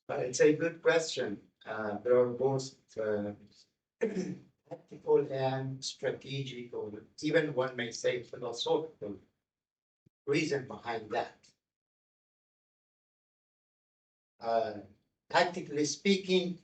It's a good question. There are both tactical and strategic, or even one may say philosophical reason behind that. Uh, Tactically speaking,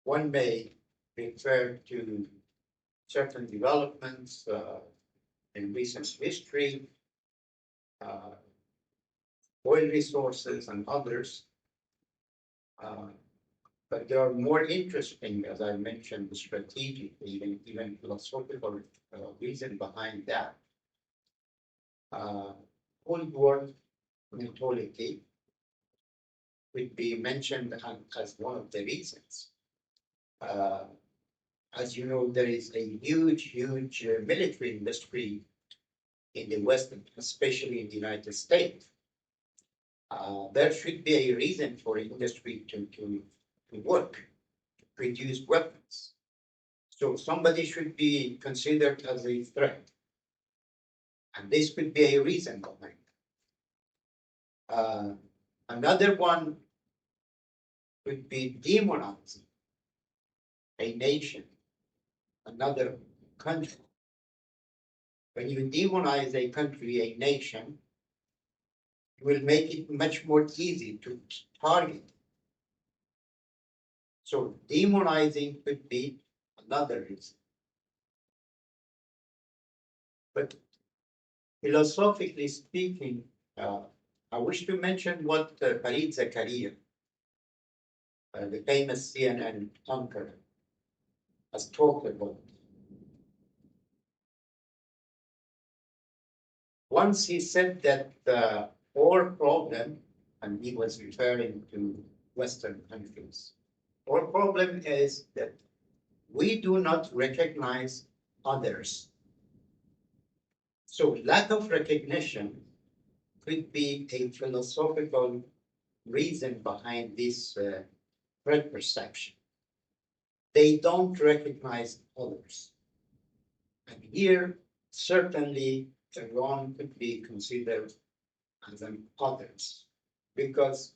one may refer to certain developments in recent history, uh, oil resources and others. But there are more interesting, as I mentioned, the strategic, even philosophical reason behind that. Cold War mentality would be mentioned as one of the reasons. Uh, as you know, there is a huge military industry in the West, especially in the United States. There should be a reason for industry to work, to produce weapons. So somebody should be considered as a threat. And this could be a reason behind it. Another one would be demonizing a nation, another country. When you demonize a country, a nation, you will make it much more easy to target. So demonizing could be another reason. But philosophically speaking, I wish to mention what Fareed Zakaria, the famous CNN anchor, has talked about. Once he said that our problem, and he was referring to Western countries, our problem is that we do not recognize others. So lack of recognition could be a philosophical reason behind this threat perception. They don't recognize others. And here, certainly, Iran could be considered as an others, because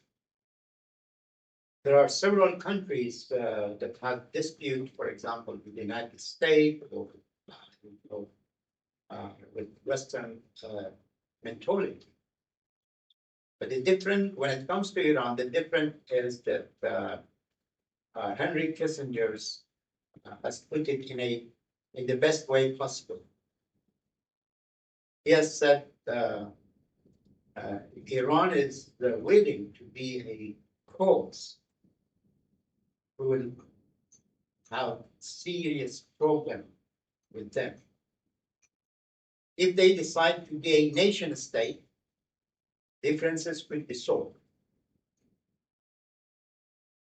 there are several countries that have dispute, for example, with the United States or with Western mentality. But the different, when it comes to Iran, the difference is that Henry Kissinger has put it in the best way possible. He has said Iran is willing to be a cause who will have serious problem with them. If they decide to be a nation state, differences will be solved.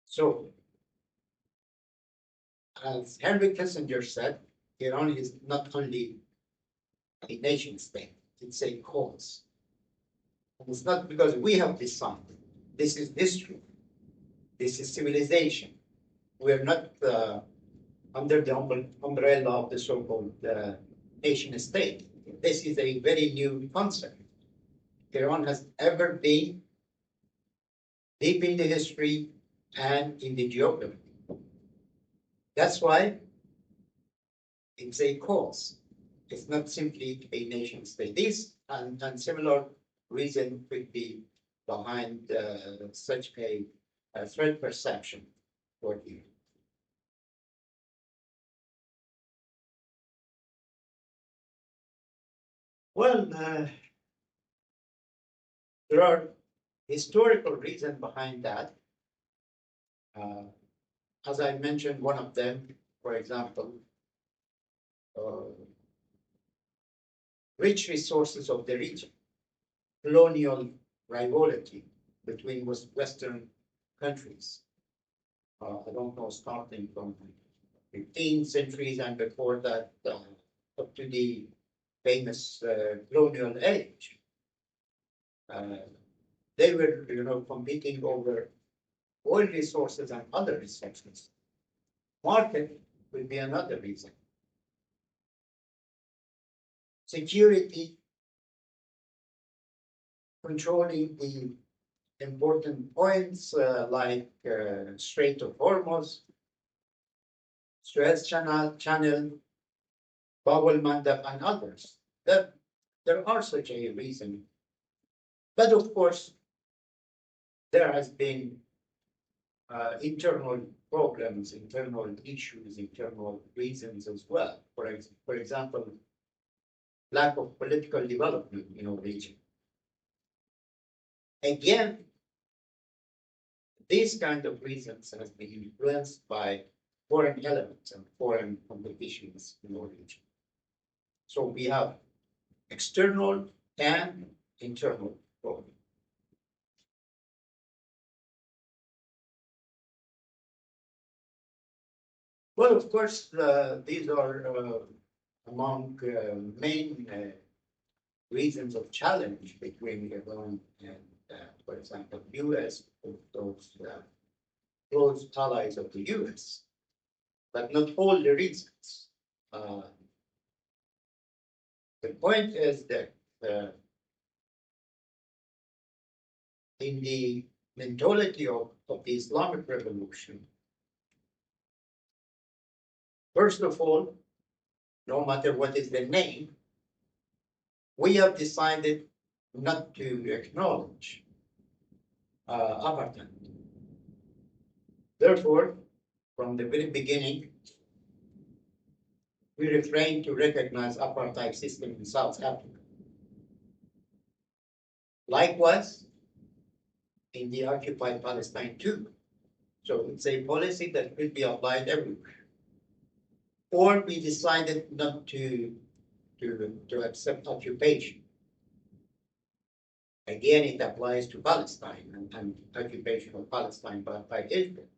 So, as Henry Kissinger said, Iran is not only a nation state, it's a cause. And it's not because we have decided. This is history. This is civilization. We are not under the umbrella of the so-called nation state. This is a very new concept. Iran has ever been deep in the history and in the geography. That's why it's a cause. It's not simply a nation state. This and similar reason could be behind such a threat perception for Iran. Well, there are historical reasons behind that. As I mentioned, one of them, for example, rich resources of the region, colonial rivalry between Western countries. I don't know, starting from 15th centuries and before that, up to the famous colonial age. They were, competing over oil resources and other resources. Market will be another reason. Security, controlling the important points like Strait of Hormuz, Suez Channel, Bab al-Mandab, and others. There are such a reason. But of course, there has been internal problems, internal issues, internal reasons as well. For example, lack of political development in our region. Again, these kind of reasons has been influenced by foreign elements and foreign competitions in our region. So we have external and internal problems. Well, of course, these are among main reasons of challenge between Iran and, for example, U.S. those close allies of the U.S. But not all the reasons. The point is that in the mentality of the Islamic Revolution, first of all, no matter what is the name, we have decided not to acknowledge apartheid. Therefore, from the very beginning, we refrained to recognize apartheid system in South Africa. Likewise, in the occupied Palestine too. So it's a policy that will be applied everywhere. Or we decided not to accept occupation. Again, it applies to Palestine and occupation of Palestine by Israel.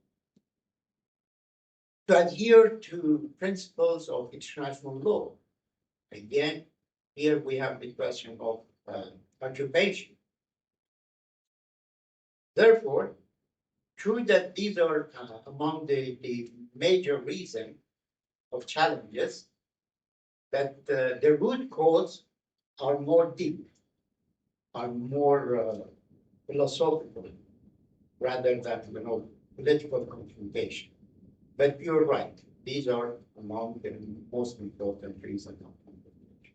To adhere to principles of international law. Again, here we have the question of occupation. Therefore, true that these are among the major reasons of challenges, that the root cause are more deep, are more philosophical, rather than political confrontation. But you're right; these are among the most important reasons of confrontation.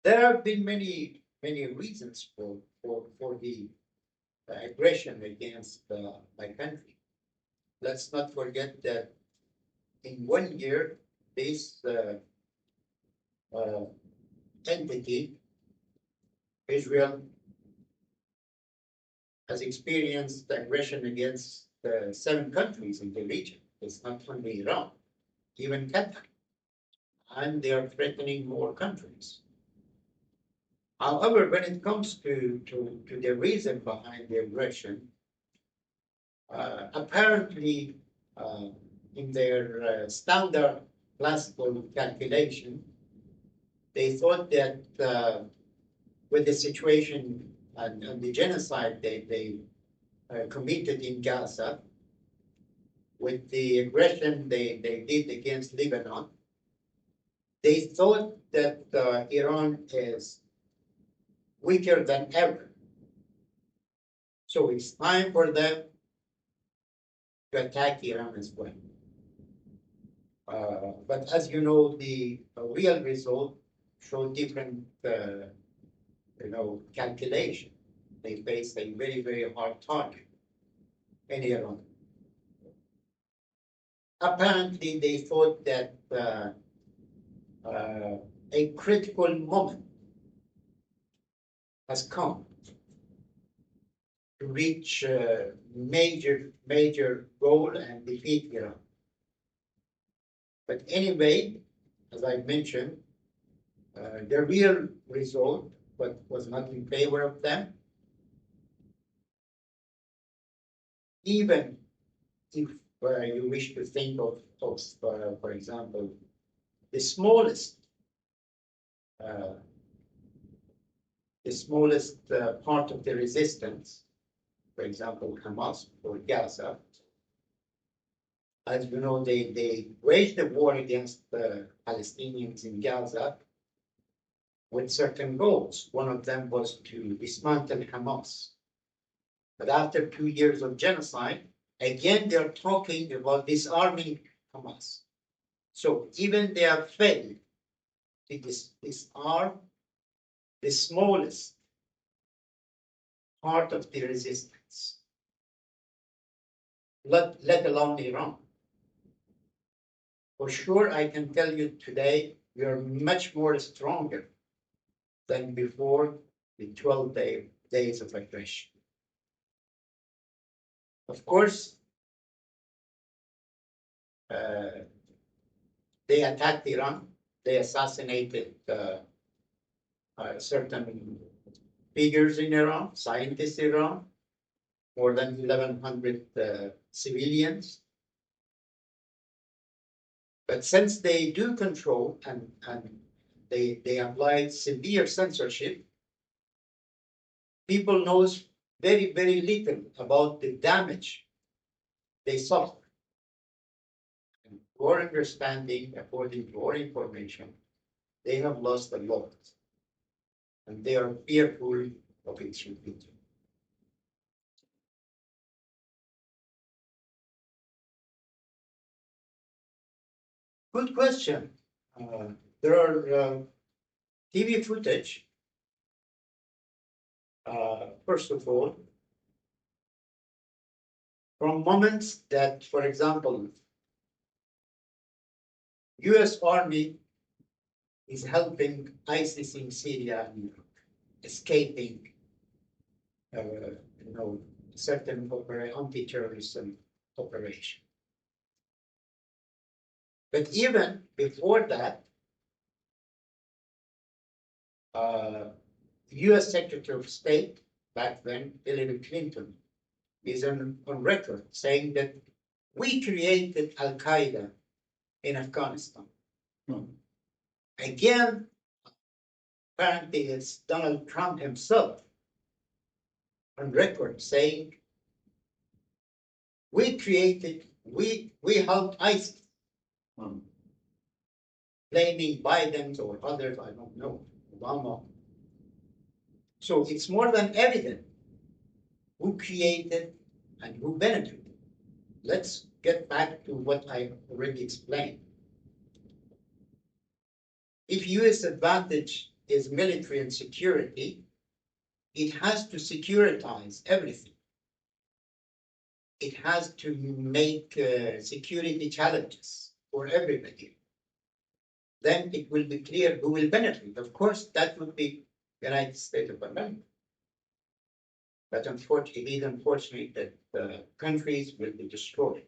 There have been many reasons for the aggression against my country. Let's not forget that in 1 year, this entity, Israel, has experienced aggression against 7 countries in the region. It's not only Iran, even Qatar. And they are threatening more countries. However, when it comes to the reason behind the aggression, apparently in their standard classical calculation, they thought that with the situation and the genocide they committed in Gaza, with the aggression they did against Lebanon, they thought that Iran is weaker than ever. So it's time for them to attack Iran as well. But as you know, the real result showed different, calculation. They faced a very hard target in Iran. Apparently, they thought that a critical moment has come to reach major goal and defeat Iran. But anyway, as I mentioned, the real result was not in favor of them. Even if you wish to think of for example, the smallest part of the resistance, for example, Hamas or Gaza, As you know, they waged a war against the Palestinians in Gaza with certain goals. One of them was to dismantle Hamas. But after 2 years of genocide, again, they're talking about disarming Hamas. So even they have failed to disarm the smallest part of the resistance, let alone Iran. For sure, I can tell you today, we are much more stronger than before the 12 days of aggression. Of course, they attacked Iran. They assassinated certain figures in Iran, scientists in Iran, more than 1,100 civilians. But since they do control and they applied severe censorship, people knows very, very little about the damage they suffer. And for understanding, according to our information, they have lost a lot. And they are fearful of its repeating. Good question. There are TV footage. First of all, from moments that, for example, U.S. Army is helping ISIS in Syria and escaping, certain anti-terrorism operation. But even before that, U.S. Secretary of State back then, Hillary Clinton, is on record saying that we created Al Qaeda in Afghanistan. Again, apparently it's Donald Trump himself on record saying we helped ISIS, blaming Biden or others, I don't know, Obama. So it's more than evident who created and who benefited. Let's get back to what I already explained. If U.S. advantage is military and security, it has to securitize everything. It has to make security challenges for everybody. Then it will be clear who will benefit. Of course, that would be the United States of America. But unfortunately, it is unfortunate that countries will be destroyed,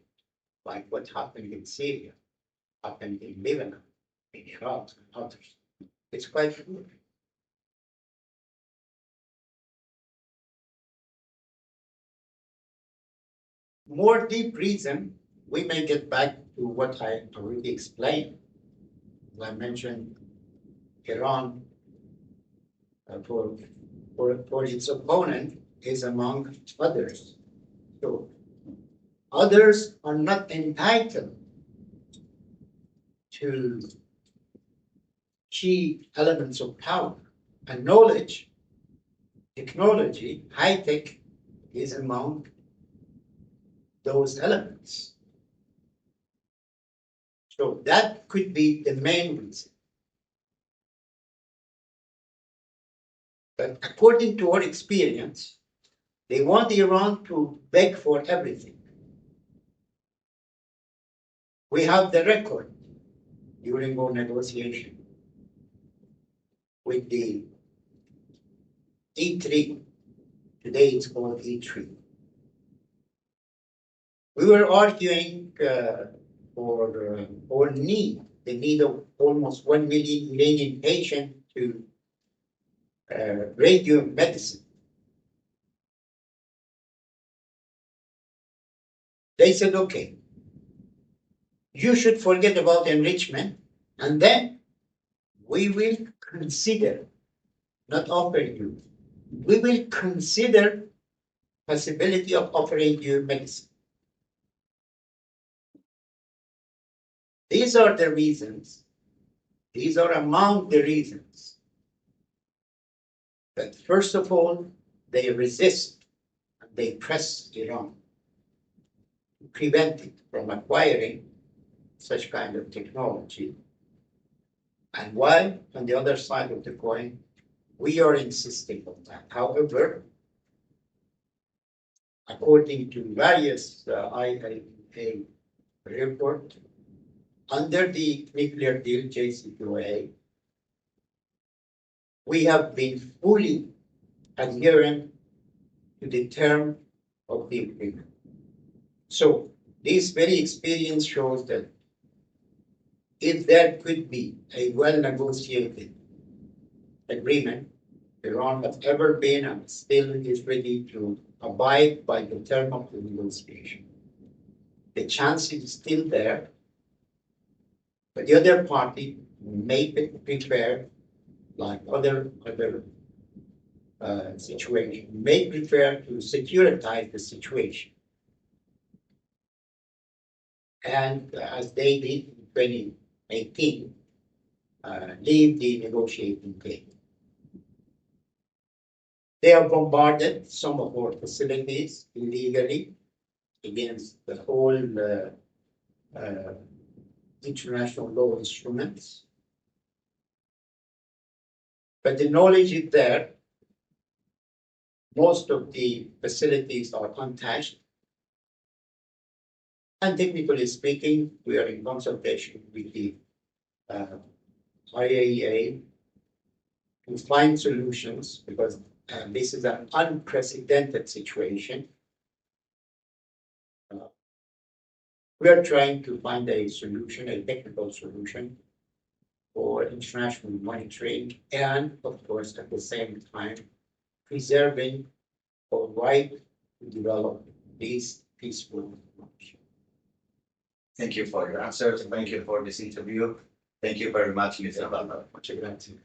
like what happened in Syria, happened in Lebanon, in Iraq, and others. It's quite true. More deep reason, we may get back to what I already explained. As I mentioned, Iran, for its opponent, is among others. So others are not entitled to key elements of power. And knowledge, technology, high tech is among those elements. So that could be the main reason. But according to our experience, they want Iran to beg for everything. We have the record during our negotiation with the E3. Today it's called E3. We were arguing for our need, the need of almost 1 million Iranian patients to radio medicine. They said, okay, you should forget about enrichment, and then we will consider, not offering you, we will consider possibility of offering you medicine. These are the reasons, these are among the reasons that, first of all, they resist and they press Iran to prevent it from acquiring such kind of technology. And while on the other side of the coin, we are insisting on that. However, according to various IAEA reports, under the nuclear deal JCPOA, we have been fully adherent to the term of the agreement. So this very experience shows that if there could be a well-negotiated agreement, Iran has ever been and still is ready to abide by the term of the negotiation. The chance is still there, but the other party may be prepared, like other situations, may prefer to securitize the situation. And as they did in 2018, leave the negotiating table. They have bombarded some of our facilities illegally against the whole international law instruments. But the knowledge is there. Most of the facilities are untouched. And technically speaking, we are in consultation with the IAEA to find solutions, because this is an unprecedented situation. We are trying to find a solution, a technical solution for international monitoring, and of course, at the same time, preserving our right to develop these peaceful solutions. Thank you for your answers. Thank you for this interview. Thank you very much, Mr. Abdallah. Muchas gracias.